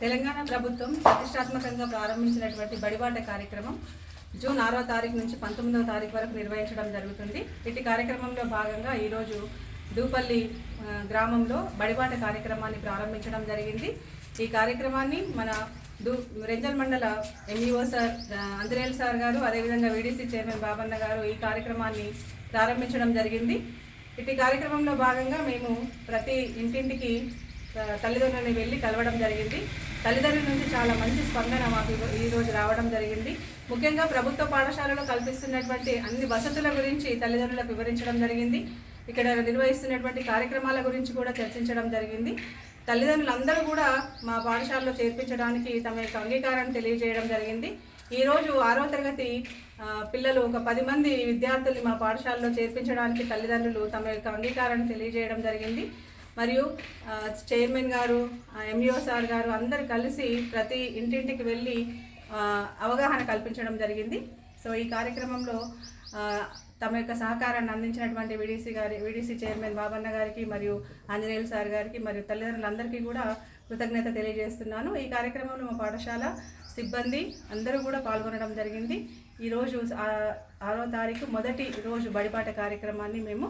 తెలంగాణ ప్రభుత్వం ప్రతిష్టాత్మకంగా ప్రారంభించినటువంటి బడిబాట కార్యక్రమం జూన్ 6వ తారీఖు నుంచి 19వ తారీఖు వరకు నిర్వహించడం జరుగుతుంది. ఇటు కార్యక్రమంలో భాగంగా ఈరోజు దూపల్లి గ్రామంలో బడిబాట కార్యక్రమాన్ని ప్రారంభించడం జరిగింది. ఈ కార్యక్రమాన్ని మన రెంజల్ మండల ఎంఈఓ సార్ అంజనేల్ సార్ గారు, అదేవిధంగా వీడీసీ చైర్మన్ బాబన్న గారు ఈ కార్యక్రమాన్ని ప్రారంభించడం జరిగింది. ఇటు కార్యక్రమంలో భాగంగా మేము ప్రతి ఇంటింటికి తల్లిదండ్రులని వెళ్ళి కలవడం జరిగింది. తల్లిదండ్రుల నుంచి చాలా మంచి స్పందన మాకు ఈరోజు రావడం జరిగింది. ముఖ్యంగా ప్రభుత్వ పాఠశాలలో కల్పిస్తున్నటువంటి అన్ని వసతుల గురించి తల్లిదండ్రులకు వివరించడం జరిగింది. ఇక్కడ నిర్వహిస్తున్నటువంటి కార్యక్రమాల గురించి కూడా చర్చించడం జరిగింది. తల్లిదండ్రులందరూ కూడా మా పాఠశాలలో చేర్పించడానికి తమ యొక్క అంగీకారాన్ని తెలియజేయడం జరిగింది. ఈరోజు 6వ తరగతి పిల్లలు ఒక 10 మంది విద్యార్థుల్ని మా పాఠశాలలో చేర్పించడానికి తల్లిదండ్రులు తమ యొక్క అంగీకారాన్ని తెలియజేయడం జరిగింది. మరియు చైర్మన్ గారు, ఎంఈఓ సార్ గారు అందరూ కలిసి ప్రతి ఇంటింటికి వెళ్ళి అవగాహన కల్పించడం జరిగింది. సో ఈ కార్యక్రమంలో తమ యొక్క సహకారాన్ని అందించినటువంటి వీడీసీ చైర్మన్ బాబన్న గారికి మరియు ఆంజనేయులు సార్ గారికి మరియు తల్లిదండ్రులందరికీ కూడా కృతజ్ఞత తెలియజేస్తున్నాను. ఈ కార్యక్రమంలో మా పాఠశాల సిబ్బంది అందరూ కూడా పాల్గొనడం జరిగింది. ఈరోజు 6వ తారీఖు మొదటి రోజు బడిపాట కార్యక్రమాన్ని మేము